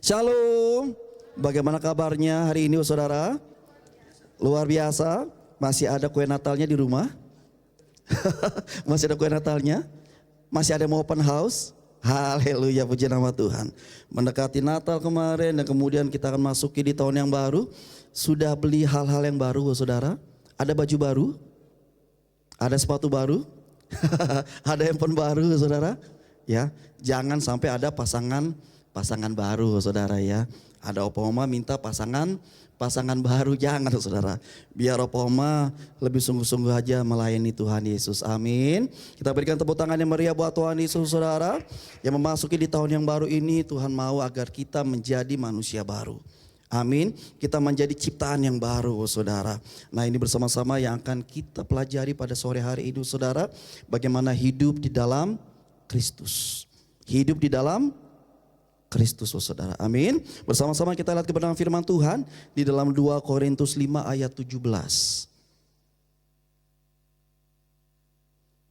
Shalom, bagaimana kabarnya hari ini saudara? Luar biasa, masih ada kue Natalnya di rumah? Masih ada kue Natalnya? Masih ada yang mau open house? Haleluya, puji nama Tuhan. Mendekati Natal kemarin dan kemudian kita akan masuki di tahun yang baru. Sudah beli hal-hal yang baru saudara? Ada baju baru? Ada sepatu baru? Ada handphone baru saudara? Ya, jangan sampai ada pasangan baru saudara ya. Ada opa oma minta pasangan baru, jangan saudara. Biar opa oma lebih sungguh-sungguh aja melayani Tuhan Yesus. Amin. Kita berikan tepuk tangan yang meriah buat Tuhan Yesus saudara. Yang memasuki di tahun yang baru ini, Tuhan mau agar kita menjadi manusia baru. Amin. Kita menjadi ciptaan yang baru saudara. Nah, ini bersama-sama yang akan kita pelajari pada sore hari ini saudara. Bagaimana hidup di dalam Kristus. Hidup di dalam Kristus saudara. Amin. Bersama-sama kita lihat kebenaran firman Tuhan di dalam 2 Korintus 5 ayat 17.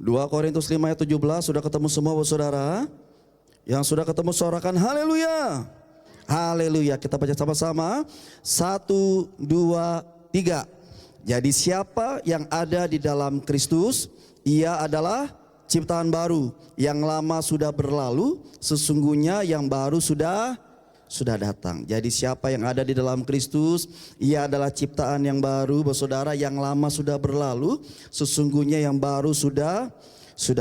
2 Korintus 5 ayat 17 sudah ketemu semua saudara? Yang sudah ketemu suarakan haleluya. Haleluya. Kita baca sama-sama. 1, 2, 3. Jadi siapa yang ada di dalam Kristus, ia adalah ciptaan baru. Yang lama sudah berlalu, sesungguhnya yang baru sudah datang. Jadi siapa yang ada di dalam Kristus, ia adalah ciptaan yang baru. Saudara, yang lama sudah berlalu, sesungguhnya yang baru sudah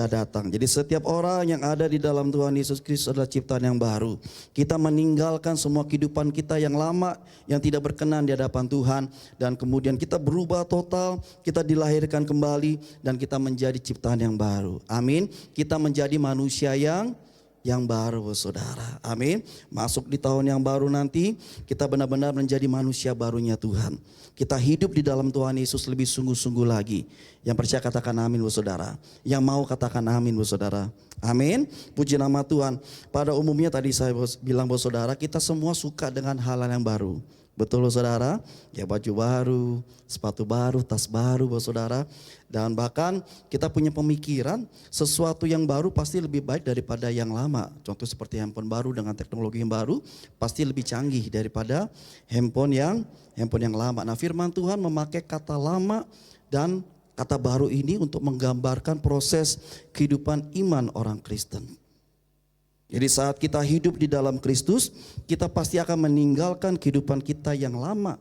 datang. Jadi setiap orang yang ada di dalam Tuhan Yesus Kristus adalah ciptaan yang baru. Kita meninggalkan semua kehidupan kita yang lama, yang tidak berkenan di hadapan Tuhan. Dan kemudian kita berubah total, kita dilahirkan kembali dan kita menjadi ciptaan yang baru. Amin. Kita menjadi manusia yang baru saudara. Amin. Masuk di tahun yang baru nanti, kita benar-benar menjadi manusia barunya Tuhan. Kita hidup di dalam Tuhan Yesus lebih sungguh-sungguh lagi. Yang percaya katakan amin saudara. Yang mau katakan amin saudara. Amin. Puji nama Tuhan. Pada umumnya tadi saya bilang saudara, kita semua suka dengan hal-hal yang baru. Betul saudara? Ya, baju baru, sepatu baru, tas baru saudara. Dan bahkan kita punya pemikiran sesuatu yang baru pasti lebih baik daripada yang lama. Contoh seperti handphone baru dengan teknologi yang baru pasti lebih canggih daripada handphone yang lama. Nah, firman Tuhan memakai kata lama dan kata baru ini untuk menggambarkan proses kehidupan iman orang Kristen. Jadi saat kita hidup di dalam Kristus, kita pasti akan meninggalkan kehidupan kita yang lama,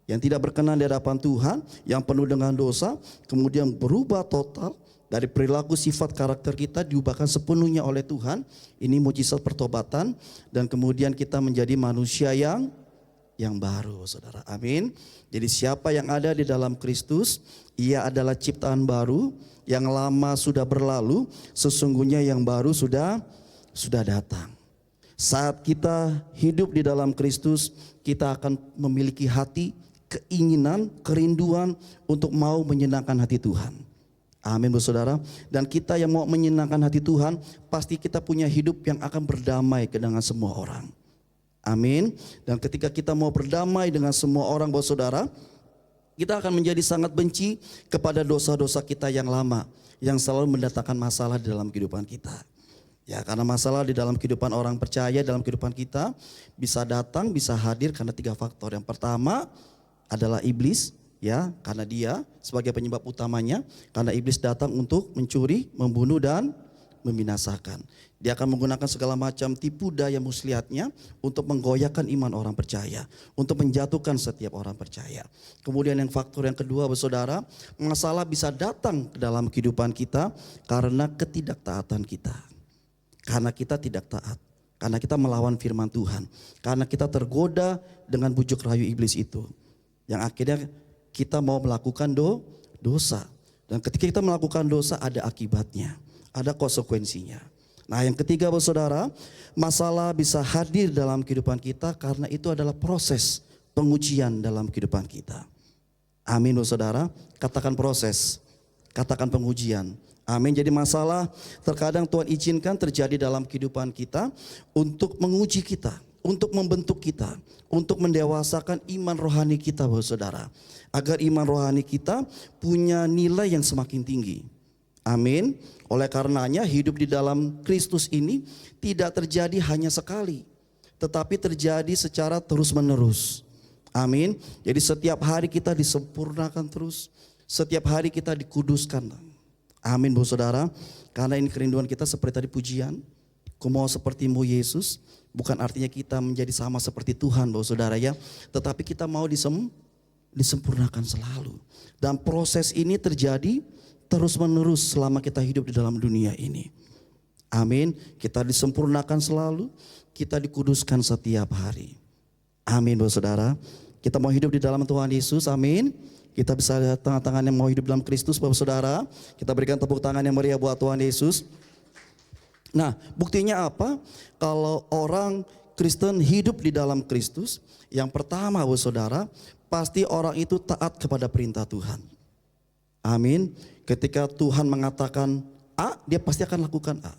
yang tidak berkenan di hadapan Tuhan, yang penuh dengan dosa, kemudian berubah total dari perilaku sifat karakter kita diubahkan sepenuhnya oleh Tuhan. Ini mujizat pertobatan dan kemudian kita menjadi manusia yang baru saudara. Amin. Jadi siapa yang ada di dalam Kristus, ia adalah ciptaan baru, yang lama sudah berlalu, sesungguhnya yang baru sudah datang. Saat kita hidup di dalam Kristus, kita akan memiliki hati, keinginan, kerinduan untuk mau menyenangkan hati Tuhan. Amin saudara. Dan kita yang mau menyenangkan hati Tuhan, pasti kita punya hidup yang akan berdamai dengan semua orang. Amin. Dan ketika kita mau berdamai dengan semua orang saudara, kita akan menjadi sangat benci kepada dosa-dosa kita yang lama, yang selalu mendatangkan masalah di dalam kehidupan kita. Ya, karena masalah di dalam kehidupan orang percaya, dalam kehidupan kita bisa datang, bisa hadir karena 3 faktor. Yang pertama adalah iblis, ya, karena dia sebagai penyebab utamanya, karena iblis datang untuk mencuri, membunuh dan membinasakan. Dia akan menggunakan segala macam tipu daya muslihatnya untuk menggoyahkan iman orang percaya, untuk menjatuhkan setiap orang percaya. Kemudian yang faktor yang kedua saudara, masalah bisa datang ke dalam kehidupan kita karena ketidaktaatan kita. Karena kita tidak taat, karena kita melawan firman Tuhan, karena kita tergoda dengan bujuk rayu iblis itu, yang akhirnya kita mau melakukan dosa. Dan ketika kita melakukan dosa ada akibatnya, ada konsekuensinya. Nah, yang ketiga saudara, masalah bisa hadir dalam kehidupan kita karena itu adalah proses pengujian dalam kehidupan kita. Amin saudara, katakan proses, katakan pengujian. Amin. Jadi masalah terkadang Tuhan izinkan terjadi dalam kehidupan kita untuk menguji kita, untuk membentuk kita, untuk mendewasakan iman rohani kita saudara. Agar iman rohani kita punya nilai yang semakin tinggi. Amin. Oleh karenanya hidup di dalam Kristus ini tidak terjadi hanya sekali. tetapi terjadi secara terus-menerus. Amin. Jadi setiap hari kita disempurnakan terus, setiap hari kita dikuduskan. Amin, Bapak Saudara. Karena ini kerinduan kita seperti tadi pujian, ku mau sepertimu Yesus. Bukan artinya kita menjadi sama seperti Tuhan, Bapak Saudara ya, tetapi kita mau disempurnakan selalu. Dan proses ini terjadi terus-menerus selama kita hidup di dalam dunia ini. Amin. Kita disempurnakan selalu, kita dikuduskan setiap hari. Amin, Bapak Saudara. Kita mau hidup di dalam Tuhan Yesus, amin. Kita bisa lihat tangan-tangan yang mau hidup dalam Kristus, Bapak Saudara. Kita berikan tepuk tangan yang meriah buat Tuhan Yesus. Nah, buktinya apa? Kalau orang Kristen hidup di dalam Kristus, yang pertama, Bapak Saudara, pasti orang itu taat kepada perintah Tuhan. Amin. Ketika Tuhan mengatakan A, dia pasti akan lakukan A.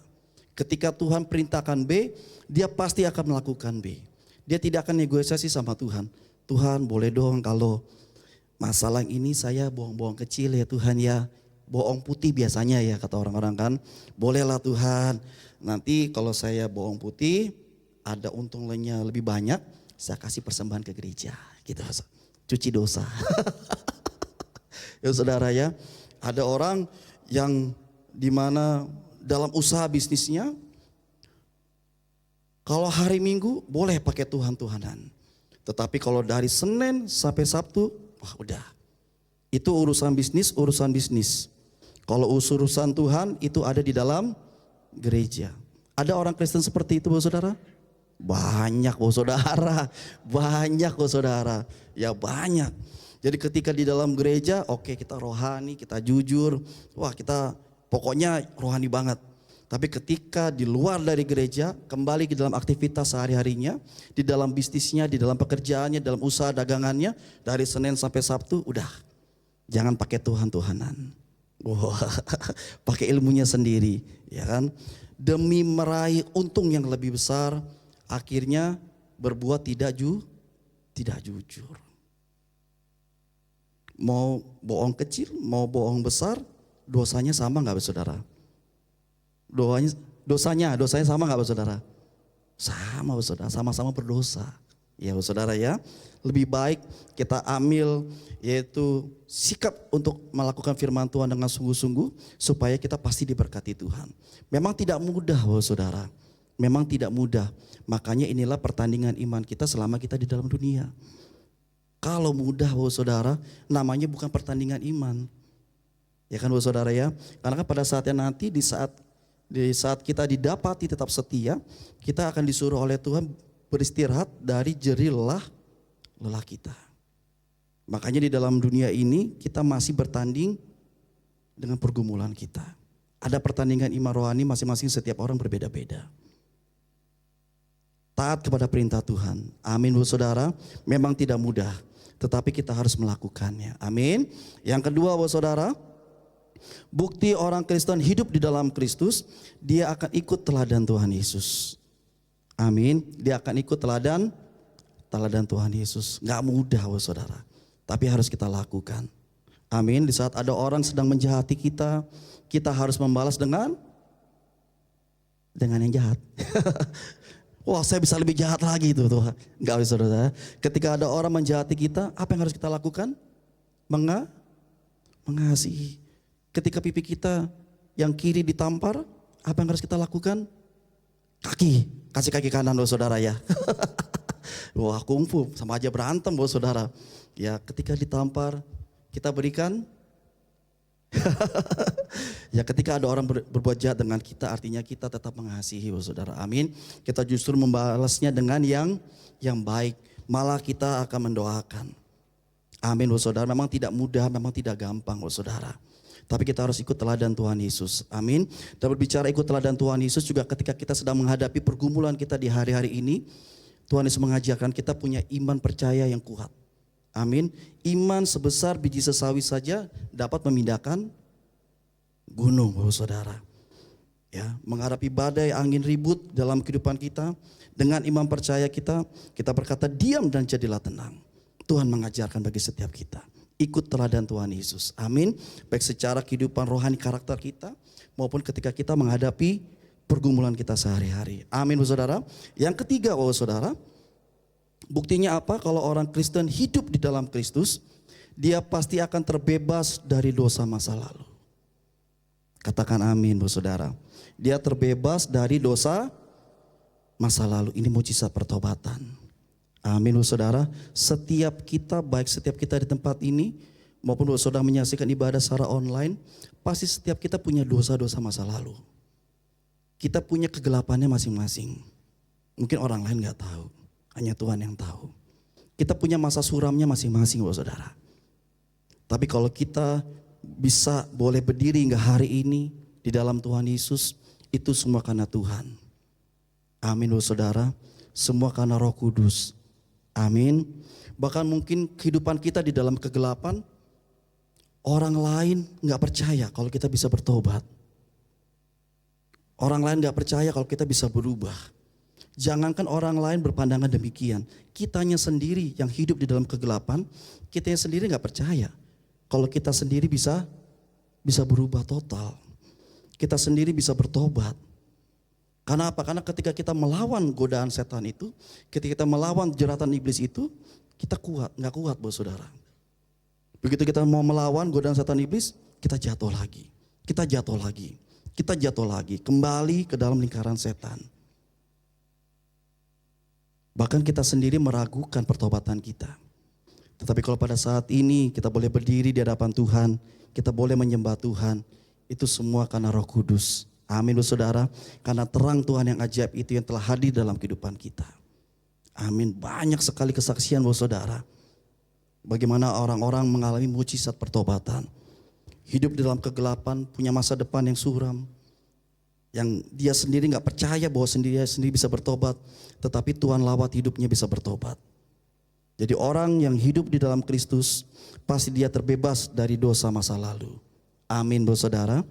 Ketika Tuhan perintahkan B, dia pasti akan melakukan B. Dia tidak akan negosiasi sama Tuhan. Tuhan boleh dong kalau masalah ini saya bohong-bohong kecil ya Tuhan ya. Bohong putih biasanya ya kata orang-orang kan. Bolehlah Tuhan. Nanti kalau saya bohong putih ada untungnya lebih banyak. Saya kasih persembahan ke gereja gitu. Cuci dosa. Ya saudara ya. Ada orang yang dimana dalam usaha bisnisnya, kalau hari Minggu boleh pakai Tuhan-Tuhanan. Tetapi kalau dari Senin sampai Sabtu, wah udah. Itu urusan bisnis. Kalau urusan Tuhan itu ada di dalam gereja. Ada orang Kristen seperti itu, Bapak Saudara? Banyak, Bapak Saudara. Banyak, Bapak Saudara. Ya banyak. Jadi ketika di dalam gereja, oke, kita rohani, kita jujur. Wah kita pokoknya rohani banget. Tapi ketika di luar dari gereja, kembali ke dalam aktivitas sehari-harinya, di dalam bisnisnya, di dalam pekerjaannya, dalam usaha dagangannya, dari Senin sampai Sabtu, udah. Jangan pakai Tuhan-Tuhanan. Wah, pakai ilmunya sendiri, ya kan? Demi meraih untung yang lebih besar, akhirnya berbuat tidak jujur. Mau bohong kecil, mau bohong besar, dosanya sama nggak, saudara? Dosanya sama nggak, saudara? Sama, saudara. Sama-sama berdosa. Ya, saudara ya. Lebih baik kita ambil yaitu sikap untuk melakukan firman Tuhan dengan sungguh-sungguh supaya kita pasti diberkati Tuhan. Memang tidak mudah, saudara. Memang tidak mudah. Makanya inilah pertandingan iman kita selama kita di dalam dunia. Kalau mudah, saudara, namanya bukan pertandingan iman. Ya kan, saudara ya. Karena kan pada saatnya nanti di saat kita didapati tetap setia, kita akan disuruh oleh Tuhan beristirahat dari jerih lelah kita. Makanya di dalam dunia ini kita masih bertanding dengan pergumulan kita. Ada pertandingan iman rohani masing-masing, setiap orang berbeda-beda. Taat kepada perintah Tuhan. Amin, saudara. Memang tidak mudah, tetapi kita harus melakukannya. Amin. Yang kedua, saudara, bukti orang Kristen hidup di dalam Kristus, dia akan ikut teladan Tuhan Yesus. Amin. Dia akan ikut teladan Tuhan Yesus. Gak mudah, saudara, tapi harus kita lakukan. Amin. Di saat ada orang sedang menjahati kita, kita harus membalas dengan yang jahat. Wah, saya bisa lebih jahat lagi itu Tuhan. Enggak, saudara. Ketika ada orang menjahati kita, apa yang harus kita lakukan? Mengasihi. Ketika pipi kita yang kiri ditampar, apa yang harus kita lakukan? Kasih kaki kanan, saudara ya. Wah, kungfu sama aja berantem, saudara. Ya, ketika ditampar, kita berikan. Ya, ketika ada orang berbuat jahat dengan kita, artinya kita tetap mengasihi, saudara. Amin. Kita justru membalasnya dengan yang baik. Malah kita akan mendoakan. Amin, saudara. Memang tidak mudah, memang tidak gampang, saudara. Tapi kita harus ikut teladan Tuhan Yesus. Amin. Dan berbicara ikut teladan Tuhan Yesus juga ketika kita sedang menghadapi pergumulan kita di hari-hari ini, Tuhan Yesus mengajarkan kita punya iman percaya yang kuat. Amin. Iman sebesar biji sesawi saja dapat memindahkan gunung, saudara. Ya, menghadapi badai angin ribut dalam kehidupan kita, dengan iman percaya kita berkata diam dan jadilah tenang. Tuhan mengajarkan bagi setiap kita. Ikut teladan Tuhan Yesus. Amin. Baik secara kehidupan rohani karakter kita maupun ketika kita menghadapi pergumulan kita sehari-hari. Amin saudara. Yang ketiga saudara, buktinya apa? Kalau orang Kristen hidup di dalam Kristus, dia pasti akan terbebas dari dosa masa lalu. Katakan amin saudara. Dia terbebas dari dosa masa lalu. Ini mujizat pertobatan. Amin saudara. Setiap kita, baik setiap kita di tempat ini maupun saudara menyaksikan ibadah secara online, pasti setiap kita punya dosa-dosa masa lalu. Kita punya kegelapannya masing-masing. Mungkin orang lain gak tahu, hanya Tuhan yang tahu. Kita punya masa suramnya masing-masing saudara. Tapi kalau kita bisa boleh berdiri hingga hari ini di dalam Tuhan Yesus, itu semua karena Tuhan. Amin saudara. Semua karena Roh Kudus. Amin. Bahkan mungkin kehidupan kita di dalam kegelapan, orang lain gak percaya kalau kita bisa bertobat. Orang lain gak percaya kalau kita bisa berubah. Jangankan orang lain berpandangan demikian, kitanya sendiri yang hidup di dalam kegelapan, kitanya sendiri gak percaya kalau kita sendiri bisa berubah total. Kita sendiri bisa bertobat. Karena apa? Karena ketika kita melawan godaan setan itu, ketika kita melawan jeratan iblis itu, kita kuat, gak kuat saudara. Begitu kita mau melawan godaan setan iblis, kita jatuh lagi. Kita jatuh lagi. Kita jatuh lagi, kembali ke dalam lingkaran setan. Bahkan kita sendiri meragukan pertobatan kita. Tetapi kalau pada saat ini kita boleh berdiri di hadapan Tuhan, kita boleh menyembah Tuhan, itu semua karena Roh Kudus. Amin saudara, karena terang Tuhan yang ajaib itu yang telah hadir dalam kehidupan kita. Amin, banyak sekali kesaksian saudara. Bagaimana orang-orang mengalami mujizat pertobatan. Hidup di dalam kegelapan, punya masa depan yang suram. Yang dia sendiri gak percaya bahwa dia sendiri bisa bertobat. Tetapi Tuhan lawat hidupnya bisa bertobat. Jadi orang yang hidup di dalam Kristus, pasti dia terbebas dari dosa masa lalu. Amin saudara.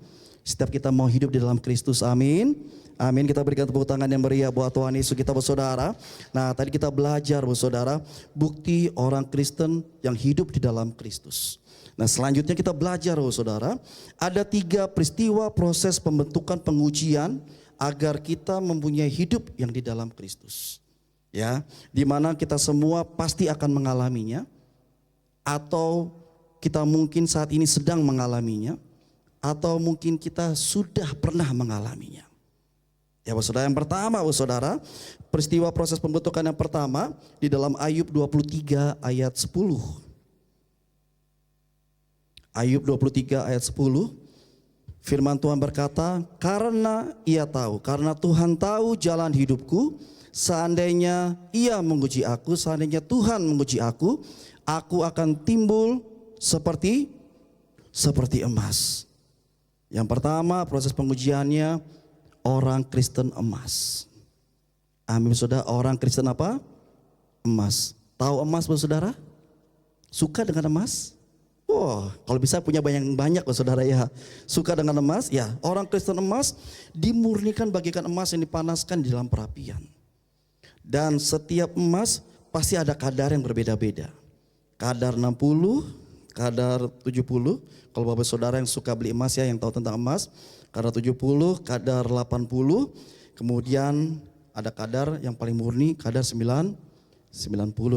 Setiap kita mau hidup di dalam Kristus, amin. Amin, kita berikan tepuk tangan yang meriah buat Tuhan Yesus kita saudara. Nah tadi kita belajar saudara, bukti orang Kristen yang hidup di dalam Kristus. Nah selanjutnya kita belajar saudara, ada 3 peristiwa proses pembentukan pengujian agar kita mempunyai hidup yang di dalam Kristus. Ya, di mana kita semua pasti akan mengalaminya, atau kita mungkin saat ini sedang mengalaminya, atau mungkin kita sudah pernah mengalaminya. Ya saudara, yang pertama saudara, peristiwa proses pembentukan yang pertama di dalam Ayub 23 ayat 10. Ayub 23 ayat 10, firman Tuhan berkata, karena Tuhan tahu jalan hidupku, seandainya ia menguji aku, seandainya Tuhan menguji aku akan timbul seperti emas. Yang pertama proses pengujiannya, orang Kristen emas. Amin saudara, orang Kristen apa? Emas. Tahu emas saudara? Suka dengan emas? Wah, kalau bisa punya banyak saudara ya. Suka dengan emas? Ya, orang Kristen emas dimurnikan bagaikan emas yang dipanaskan di dalam perapian. Dan setiap emas pasti ada kadar yang berbeda-beda. Kadar 60, kadar 70. Kalau bapak saudara yang suka beli emas ya, yang tahu tentang emas, kadar 70, kadar 80. Kemudian ada kadar yang paling murni, kadar 90,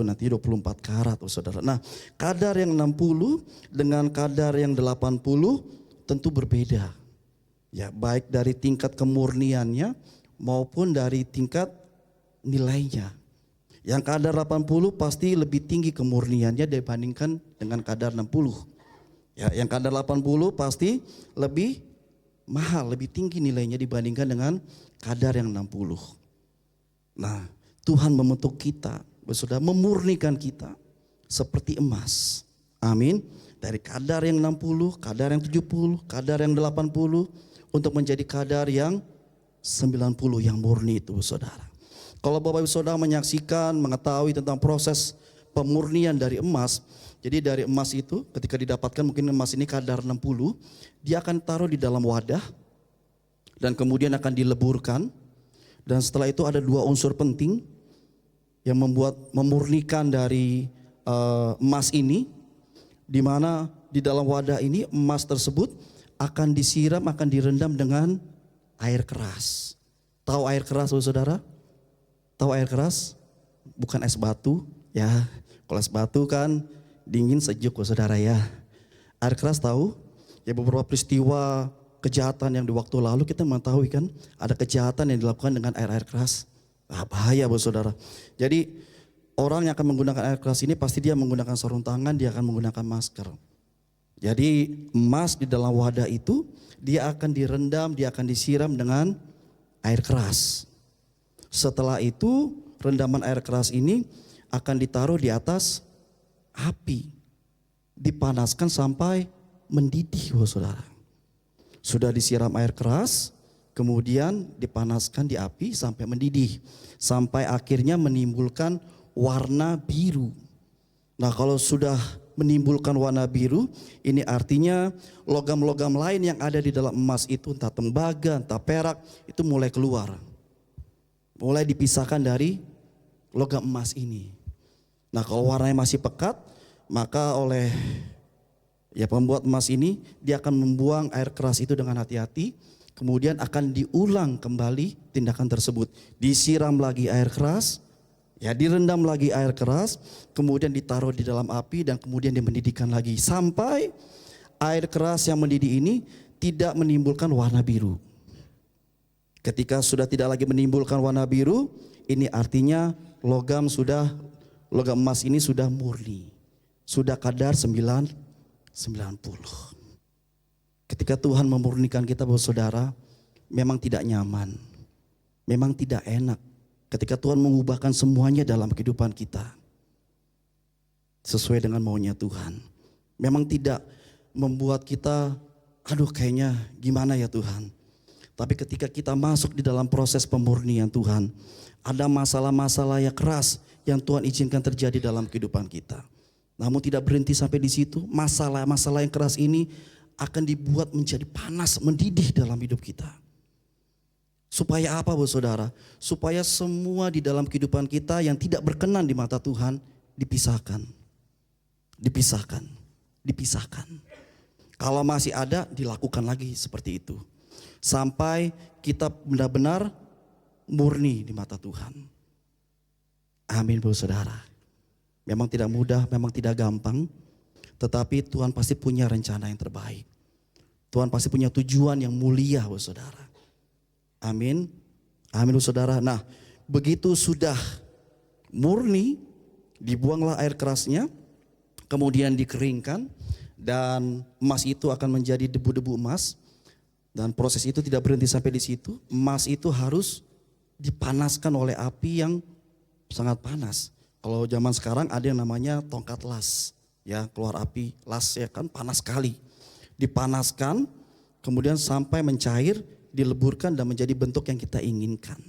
nanti 24 karat saudara. Nah kadar yang 60 dengan kadar yang 80 tentu berbeda. Ya, baik dari tingkat kemurniannya maupun dari tingkat nilainya. Yang kadar 80 pasti lebih tinggi kemurniannya dibandingkan dengan kadar 60. Ya, yang kadar 80 pasti lebih mahal, lebih tinggi nilainya dibandingkan dengan kadar yang 60. Nah, Tuhan membentuk kita, saudara, memurnikan kita seperti emas. Amin. Dari kadar yang 60, kadar yang 70, kadar yang 80 untuk menjadi kadar yang 90 yang murni itu saudara. Kalau Bapak Ibu Saudara menyaksikan, mengetahui tentang proses pemurnian dari emas. Jadi dari emas itu ketika didapatkan, mungkin emas ini kadar 60, dia akan taruh di dalam wadah dan kemudian akan dileburkan. Dan setelah itu ada 2 unsur penting yang memurnikan dari emas ini, di mana di dalam wadah ini emas tersebut akan disiram, akan direndam dengan air keras. Tahu air keras saudara? Tahu air keras? Bukan es batu ya. Kalau es batu kan dingin sejuk saudara ya. Air keras tahu? Ya beberapa peristiwa kejahatan yang di waktu lalu kita mengetahui kan. Ada kejahatan yang dilakukan dengan air keras. Bahaya saudara. Jadi orang yang akan menggunakan air keras ini pasti dia menggunakan sarung tangan, dia akan menggunakan masker. Jadi emas di dalam wadah itu dia akan direndam, dia akan disiram dengan air keras. Setelah itu rendaman air keras ini akan ditaruh di atas api. Dipanaskan sampai mendidih saudara. Sudah disiram air keras, kemudian dipanaskan di api sampai mendidih. Sampai akhirnya menimbulkan warna biru. Nah kalau sudah menimbulkan warna biru, ini artinya logam-logam lain yang ada di dalam emas itu, entah tembaga, entah perak, itu mulai keluar. Mulai dipisahkan dari logam emas ini. Nah kalau warnanya masih pekat, maka oleh pembuat emas ini, dia akan membuang air keras itu dengan hati-hati. Kemudian akan diulang kembali tindakan tersebut. Disiram lagi air keras, direndam lagi air keras, kemudian ditaruh di dalam api dan kemudian dimendidihkan lagi. Sampai air keras yang mendidih ini tidak menimbulkan warna biru. Ketika sudah tidak lagi menimbulkan warna biru, ini artinya logam emas ini sudah murni. Sudah kadar 90. Ketika Tuhan memurnikan kita saudara, memang tidak nyaman. Memang tidak enak. Ketika Tuhan mengubahkan semuanya dalam kehidupan kita sesuai dengan maunya Tuhan. Memang tidak membuat kita, kayaknya gimana ya Tuhan. Tapi ketika kita masuk di dalam proses pemurnian Tuhan, ada masalah-masalah yang keras yang Tuhan izinkan terjadi dalam kehidupan kita. Namun tidak berhenti sampai di situ. Masalah-masalah yang keras ini akan dibuat menjadi panas, mendidih dalam hidup kita. Supaya apa saudara? Supaya semua di dalam kehidupan kita yang tidak berkenan di mata Tuhan dipisahkan. Kalau masih ada, dilakukan lagi seperti itu. Sampai kita benar-benar murni di mata Tuhan. Amin saudara. Memang tidak mudah, memang tidak gampang. Tetapi Tuhan pasti punya rencana yang terbaik. Tuhan pasti punya tujuan yang mulia saudara. Amin. Amin saudara. Nah begitu sudah murni, dibuanglah air kerasnya, kemudian dikeringkan, dan emas itu akan menjadi debu-debu emas. Dan proses itu tidak berhenti sampai di situ. Emas itu harus dipanaskan oleh api yang sangat panas. Kalau zaman sekarang ada yang namanya tongkat las, keluar api las kan panas sekali. Dipanaskan, kemudian sampai mencair, dileburkan dan menjadi bentuk yang kita inginkan.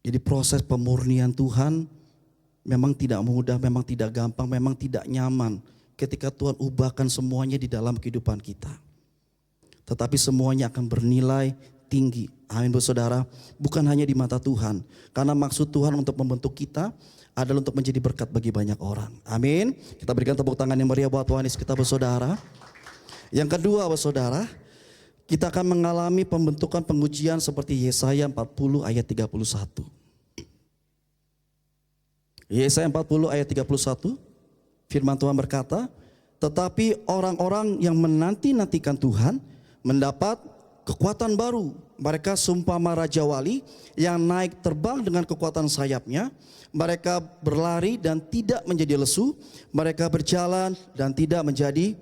Jadi proses pemurnian Tuhan memang tidak mudah, memang tidak gampang, memang tidak nyaman ketika Tuhan ubahkan semuanya di dalam kehidupan kita. Tetapi semuanya akan bernilai tinggi. Amin saudara. Bukan hanya di mata Tuhan. Karena maksud Tuhan untuk membentuk kita adalah untuk menjadi berkat bagi banyak orang. Amin. Kita berikan tepuk tangan yang meriah buat Tuhan Yesus kita saudara. Yang kedua saudara, kita akan mengalami pembentukan pengujian seperti Yesaya 40 ayat 31. Yesaya 40 ayat 31, firman Tuhan berkata, tetapi orang-orang yang menanti-nantikan Tuhan mendapat kekuatan baru. Mereka seumpama raja wali yang naik terbang dengan kekuatan sayapnya. Mereka berlari dan tidak menjadi lesu. Mereka berjalan dan tidak menjadi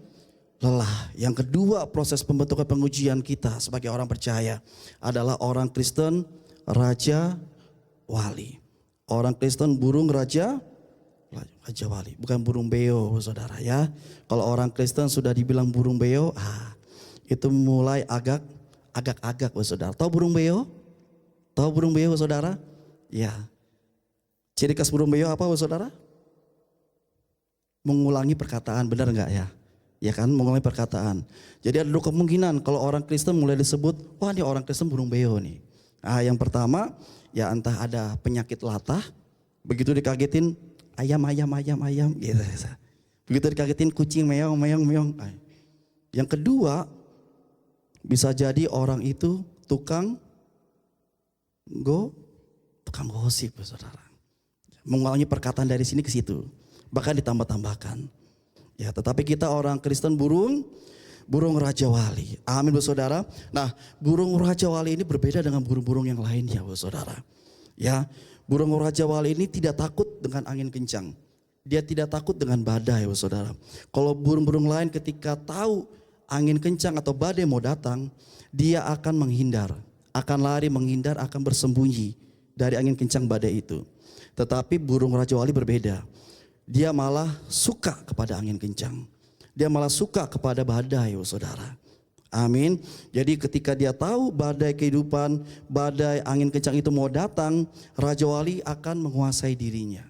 lelah. Yang kedua proses pembentukan pengujian kita sebagai orang percaya adalah orang Kristen raja wali. Orang Kristen burung raja wali, bukan burung beo saudara ya. Kalau orang Kristen sudah dibilang burung beo, itu mulai agak saudara. Tahu burung beo? Tahu burung beo saudara? Ya. Ciri khas burung beo apa saudara? Mengulangi perkataan, benar enggak ya? Ya kan, mengulangi perkataan. Jadi ada dua kemungkinan kalau orang Kristen mulai disebut, wah ini orang Kristen burung beo nih. Yang pertama, ya entah ada penyakit latah, begitu dikagetin ayam gitu. Begitu dikagetin kucing meong. Yang kedua, bisa jadi orang itu tukang tukang gosip saudara. Mengulangi perkataan dari sini ke situ, bahkan ditambah-tambahkan. Ya, tetapi kita orang Kristen burung Raja Wali. Amin saudara. Nah, burung Raja Wali ini berbeda dengan burung-burung yang lainnya saudara. Ya, burung Raja Wali ini tidak takut dengan angin kencang. Dia tidak takut dengan badai saudara. Kalau burung-burung lain ketika tahu angin kencang atau badai mau datang, dia akan menghindar, akan lari menghindar, akan bersembunyi dari angin kencang badai itu. Tetapi burung Raja Wali berbeda. Dia malah suka kepada angin kencang. Dia malah suka kepada badai saudara. Amin. Jadi ketika dia tahu badai kehidupan, badai angin kencang itu mau datang, Raja Wali akan menguasai dirinya.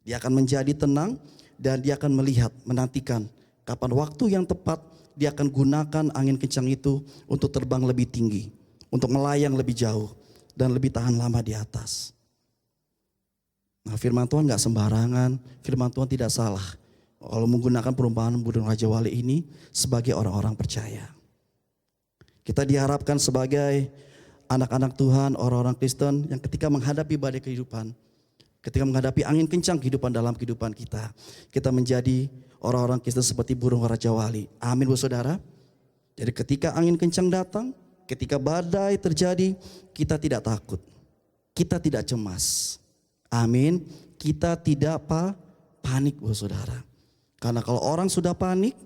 Dia akan menjadi tenang dan dia akan melihat, menantikan kapan waktu yang tepat dia akan gunakan angin kencang itu untuk terbang lebih tinggi, untuk melayang lebih jauh dan lebih tahan lama di atas. Nah, firman Tuhan gak sembarangan, firman Tuhan tidak salah kalau menggunakan perumpamaan burung Raja Wali ini sebagai orang-orang percaya. Kita diharapkan sebagai anak-anak Tuhan, orang-orang Kristen yang ketika menghadapi badai kehidupan, ketika menghadapi angin kencang kehidupan dalam kehidupan kita, kita menjadi orang-orang Kristen seperti burung Raja Wali. Amin saudara. Jadi ketika angin kencang datang, ketika badai terjadi, kita tidak takut, kita tidak cemas. Amin. Kita tidak panik saudara. Karena kalau orang sudah panik,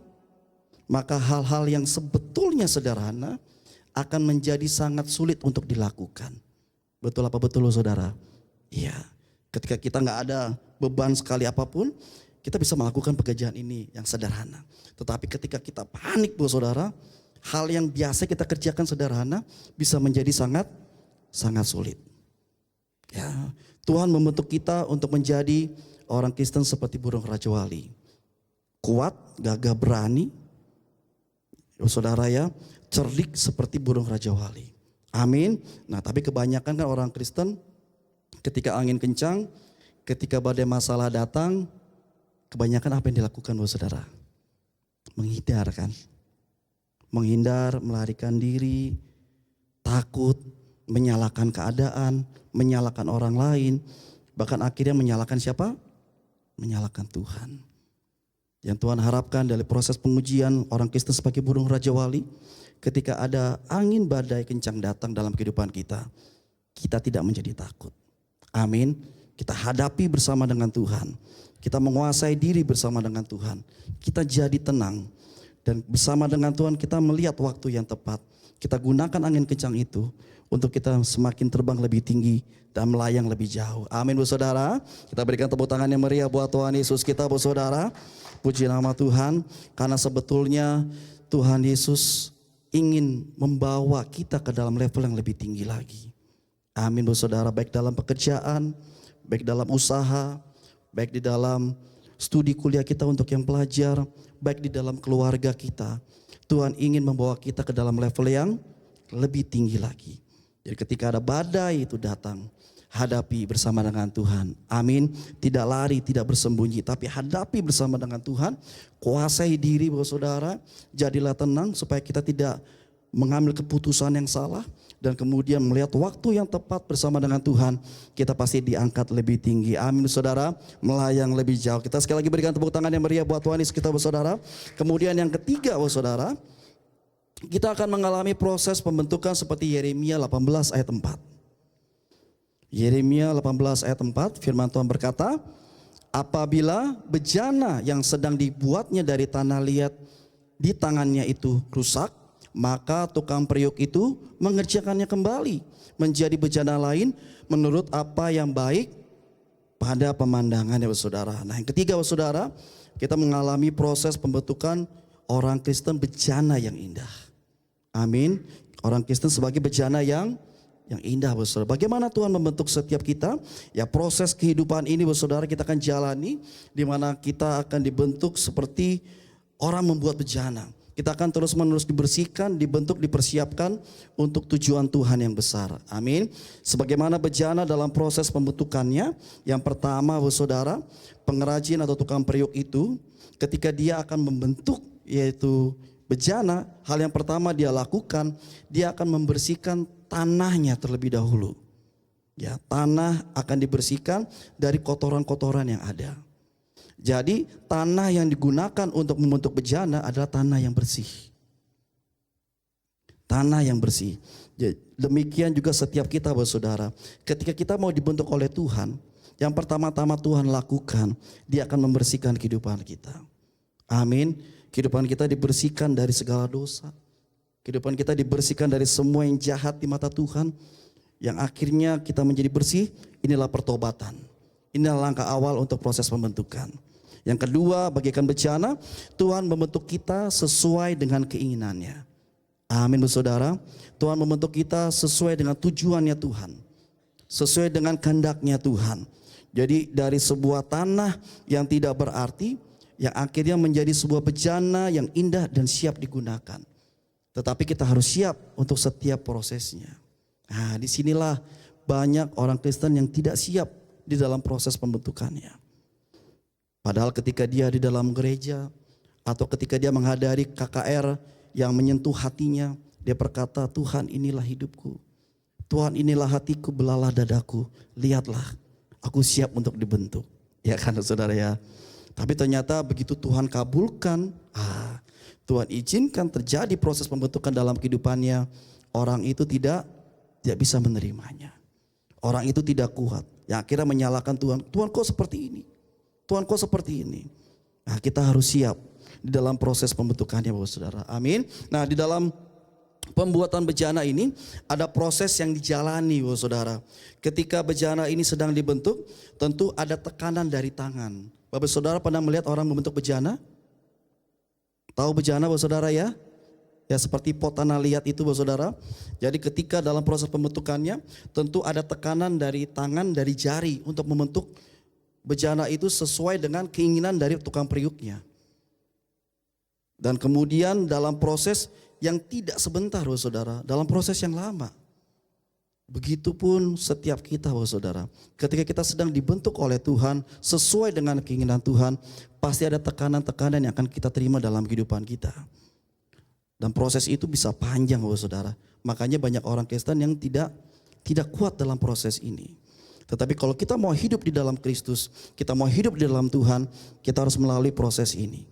maka hal-hal yang sebetulnya sederhana akan menjadi sangat sulit untuk dilakukan. Betul apa betul saudara? Iya. Ketika kita gak ada beban sekali apapun, kita bisa melakukan pekerjaan ini yang sederhana. Tetapi ketika kita panik saudara, hal yang biasa kita kerjakan sederhana bisa menjadi sangat sulit. Ya, Tuhan membentuk kita untuk menjadi orang Kristen seperti burung Raja Wali. Kuat, gagah berani, saudara ya, cerdik seperti burung Raja Wali. Amin. Nah, tapi kebanyakan kan orang Kristen ketika angin kencang, ketika badai masalah datang, kebanyakan apa yang dilakukan saudara? Menghindar kan? Menghindar, melarikan diri, takut, menyalahkan keadaan, menyalahkan orang lain, bahkan akhirnya menyalahkan siapa? Menyalahkan Tuhan. Yang Tuhan harapkan dari proses pengujian orang Kristen sebagai burung Raja Wali, ketika ada angin badai kencang datang dalam kehidupan kita, kita tidak menjadi takut. Amin. Kita hadapi bersama dengan Tuhan. Kita menguasai diri bersama dengan Tuhan. Kita jadi tenang. Dan bersama dengan Tuhan kita melihat waktu yang tepat. Kita gunakan angin kencang itu untuk kita semakin terbang lebih tinggi dan melayang lebih jauh. Amin saudara. Kita berikan tepuk tangan yang meriah buat Tuhan Yesus kita saudara. Puji nama Tuhan. Karena sebetulnya Tuhan Yesus ingin membawa kita ke dalam level yang lebih tinggi lagi. Amin saudara. Baik dalam pekerjaan, baik dalam usaha, baik di dalam studi kuliah kita untuk yang pelajar, baik di dalam keluarga kita. Tuhan ingin membawa kita ke dalam level yang lebih tinggi lagi. Jadi ketika ada badai itu datang, hadapi bersama dengan Tuhan. Amin. Tidak lari, tidak bersembunyi, tapi hadapi bersama dengan Tuhan. Kuasai diri saudara, jadilah tenang supaya kita tidak mengambil keputusan yang salah. Dan kemudian melihat waktu yang tepat bersama dengan Tuhan, kita pasti diangkat lebih tinggi. Amin saudara, melayang lebih jauh. Kita sekali lagi berikan tepuk tangan yang meriah buat Tuhan Yesus kita saudara. Kemudian yang ketiga saudara, kita akan mengalami proses pembentukan seperti Yeremia 18 ayat 4. Yeremia 18 ayat 4, firman Tuhan berkata, apabila bejana yang sedang dibuatnya dari tanah liat di tangannya itu rusak, maka tukang periuk itu mengerjakannya kembali menjadi bejana lain menurut apa yang baik pada pemandangan saudara. Nah yang ketiga saudara, kita mengalami proses pembentukan orang Kristen bejana yang indah. Amin. Orang Kristen sebagai bejana yang indah saudara. Bagaimana Tuhan membentuk setiap kita? Ya proses kehidupan ini saudara kita akan jalani, di mana kita akan dibentuk seperti orang membuat bejana. Kita akan terus menerus dibersihkan, dibentuk, dipersiapkan untuk tujuan Tuhan yang besar. Amin. Sebagaimana bejana dalam proses pembentukannya, yang pertama saudara, pengrajin atau tukang periuk itu ketika dia akan membentuk yaitu bejana, hal yang pertama dia lakukan, dia akan membersihkan tanahnya terlebih dahulu. Ya, tanah akan dibersihkan dari kotoran-kotoran yang ada. Jadi tanah yang digunakan untuk membentuk bejana adalah tanah yang bersih. Tanah yang bersih. Demikian juga setiap kita, saudara. Ketika kita mau dibentuk oleh Tuhan, yang pertama-tama Tuhan lakukan, Dia akan membersihkan kehidupan kita. Amin. Kehidupan kita dibersihkan dari segala dosa. Kehidupan kita dibersihkan dari semua yang jahat di mata Tuhan. Yang akhirnya kita menjadi bersih, inilah pertobatan. Inilah langkah awal untuk proses pembentukan. Yang kedua, bagaikan bejana, Tuhan membentuk kita sesuai dengan keinginannya. Amin, saudara. Tuhan membentuk kita sesuai dengan tujuannya Tuhan. Sesuai dengan kehendaknya Tuhan. Jadi dari sebuah tanah yang tidak berarti, yang akhirnya menjadi sebuah bejana yang indah dan siap digunakan. Tetapi kita harus siap untuk setiap prosesnya. Nah, disinilah banyak orang Kristen yang tidak siap di dalam proses pembentukannya. Padahal ketika dia di dalam gereja atau ketika dia menghadiri KKR yang menyentuh hatinya, dia berkata, Tuhan inilah hidupku. Tuhan inilah hatiku, belalah dadaku. Lihatlah, aku siap untuk dibentuk. Ya kan saudara ya. Tapi ternyata begitu Tuhan kabulkan, Tuhan izinkan terjadi proses pembentukan dalam kehidupannya, orang itu tidak bisa menerimanya. Orang itu tidak kuat. Yang akhirnya menyalahkan Tuhan. Tuhan kok seperti ini? Tuhan kok seperti ini? Nah, kita harus siap di dalam proses pembentukannya, Bapak Saudara. Amin. Nah, di dalam pembuatan bejana ini ada proses yang dijalani, Bapak Saudara. Ketika bejana ini sedang dibentuk, tentu ada tekanan dari tangan. Bapak Saudara pernah melihat orang membentuk bejana? Tahu bejana, Bapak Saudara ya? Ya, seperti pot tanah liat itu, Bapak Saudara. Jadi ketika dalam proses pembentukannya, tentu ada tekanan dari tangan, dari jari untuk membentuk bejana itu sesuai dengan keinginan dari tukang periuknya. Dan kemudian dalam proses yang tidak sebentar, Bapak Saudara, dalam proses yang lama. Begitupun setiap kita, Bapak Saudara. Ketika kita sedang dibentuk oleh Tuhan sesuai dengan keinginan Tuhan, pasti ada tekanan-tekanan yang akan kita terima dalam kehidupan kita. Dan proses itu bisa panjang, Bapak Saudara. Makanya banyak orang Kristen yang tidak kuat dalam proses ini. Tetapi kalau kita mau hidup di dalam Kristus, kita mau hidup di dalam Tuhan, kita harus melalui proses ini.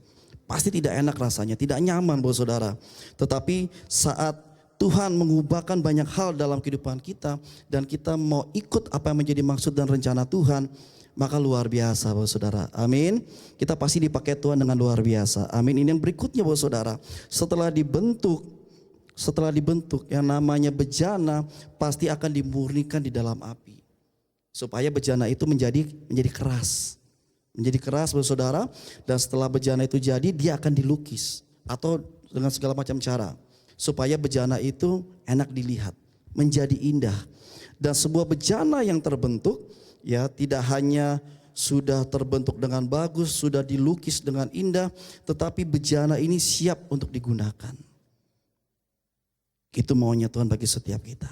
Pasti tidak enak rasanya, tidak nyaman, Bapak Saudara. Tetapi saat Tuhan mengubahkan banyak hal dalam kehidupan kita, dan kita mau ikut apa yang menjadi maksud dan rencana Tuhan, maka luar biasa, Bapak Saudara. Amin. Kita pasti dipakai Tuhan dengan luar biasa. Amin. Ini yang berikutnya, Bapak Saudara. Setelah dibentuk yang namanya bejana pasti akan dimurnikan di dalam api. Supaya bejana itu menjadi keras. Menjadi keras, Bapak Saudara. Dan setelah bejana itu jadi, dia akan dilukis atau dengan segala macam cara supaya bejana itu enak dilihat, menjadi indah. Dan sebuah bejana yang terbentuk, ya, tidak hanya sudah terbentuk dengan bagus, sudah dilukis dengan indah, tetapi bejana ini siap untuk digunakan. Itu maunya Tuhan bagi setiap kita.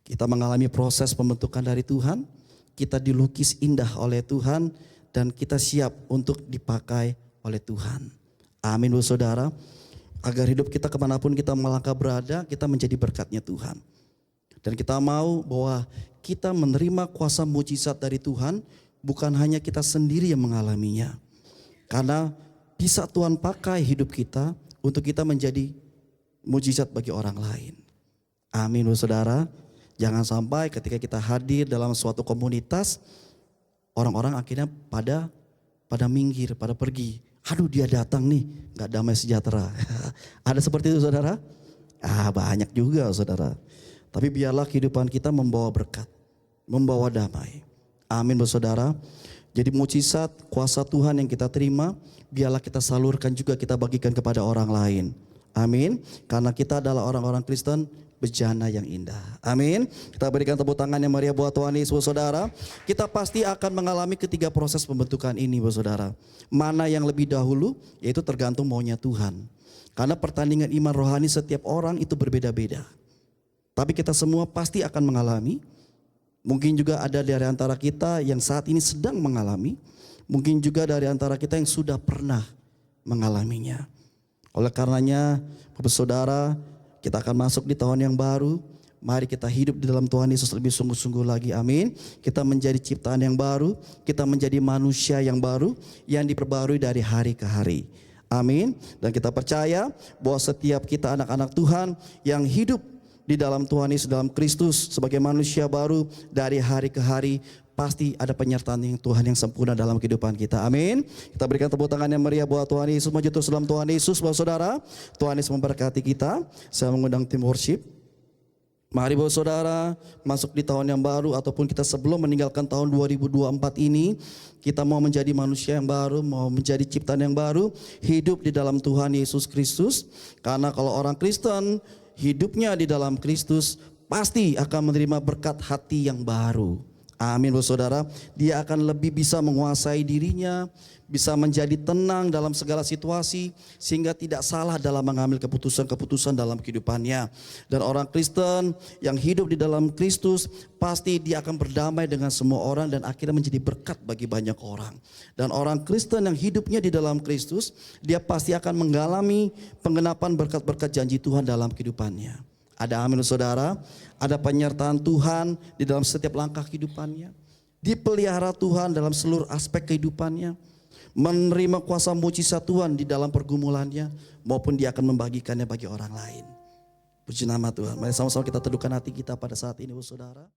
Kita mengalami proses pembentukan dari Tuhan, kita dilukis indah oleh Tuhan, dan kita siap untuk dipakai oleh Tuhan. Amin, Bapak Saudara. Agar hidup kita kemanapun kita melangkah berada, kita menjadi berkatnya Tuhan. Dan kita mau bahwa kita menerima kuasa mujizat dari Tuhan, bukan hanya kita sendiri yang mengalaminya. Karena bisa Tuhan pakai hidup kita untuk kita menjadi mujizat bagi orang lain. Amin, Bapak Saudara. Jangan sampai ketika kita hadir dalam suatu komunitas, orang-orang akhirnya pada minggir, pada pergi. Aduh, dia datang nih, gak damai sejahtera. Ada seperti itu, saudara? Banyak juga, saudara. Tapi biarlah kehidupan kita membawa berkat, membawa damai. Amin, saudara. Jadi mujizat kuasa Tuhan yang kita terima, biarlah kita salurkan juga, kita bagikan kepada orang lain. Amin. Karena kita adalah orang-orang Kristen bejana yang indah. Amin. Kita berikan tepuk tangan yang meriah buat Tuhan Yesus, saudara. Kita pasti akan mengalami ketiga proses pembentukan ini, saudara. Mana yang lebih dahulu, yaitu tergantung maunya Tuhan. Karena pertandingan iman rohani setiap orang itu berbeda-beda. Tapi kita semua pasti akan mengalami. Mungkin juga ada dari antara kita yang saat ini sedang mengalami. Mungkin juga dari antara kita yang sudah pernah mengalaminya. Oleh karenanya, Bapak Saudara, kita akan masuk di tahun yang baru. Mari kita hidup di dalam Tuhan Yesus lebih sungguh-sungguh lagi. Amin. Kita menjadi ciptaan yang baru. Kita menjadi manusia yang baru. Yang diperbarui dari hari ke hari. Amin. Dan kita percaya bahwa setiap kita anak-anak Tuhan yang hidup di dalam Tuhan Yesus, dalam Kristus sebagai manusia baru dari hari ke hari, pasti ada penyertaan yang Tuhan yang sempurna dalam kehidupan kita. Amin. Kita berikan tepuk tangan yang meriah buat Tuhan Yesus. Maju terus dalam Tuhan Yesus, buat saudara. Tuhan Yesus memberkati kita. Saya mengundang tim worship. Mari bapak saudara masuk di tahun yang baru ataupun kita sebelum meninggalkan tahun 2024 ini, kita mau menjadi manusia yang baru, mau menjadi ciptaan yang baru, hidup di dalam Tuhan Yesus Kristus. Karena kalau orang Kristen hidupnya di dalam Kristus pasti akan menerima berkat hati yang baru. Amin bapak saudara. Dia akan lebih bisa menguasai dirinya, bisa menjadi tenang dalam segala situasi, sehingga tidak salah dalam mengambil keputusan-keputusan dalam kehidupannya. Dan orang Kristen yang hidup di dalam Kristus, pasti dia akan berdamai dengan semua orang dan akhirnya menjadi berkat bagi banyak orang. Dan orang Kristen yang hidupnya di dalam Kristus, dia pasti akan mengalami penggenapan berkat-berkat janji Tuhan dalam kehidupannya. Ada amin saudara, ada penyertaan Tuhan di dalam setiap langkah kehidupannya. Dipelihara Tuhan dalam seluruh aspek kehidupannya. Menerima kuasa mujizat Tuhan di dalam pergumulannya, maupun dia akan membagikannya bagi orang lain. Puji nama Tuhan. Mari sama-sama kita teduhkan hati kita pada saat ini saudara.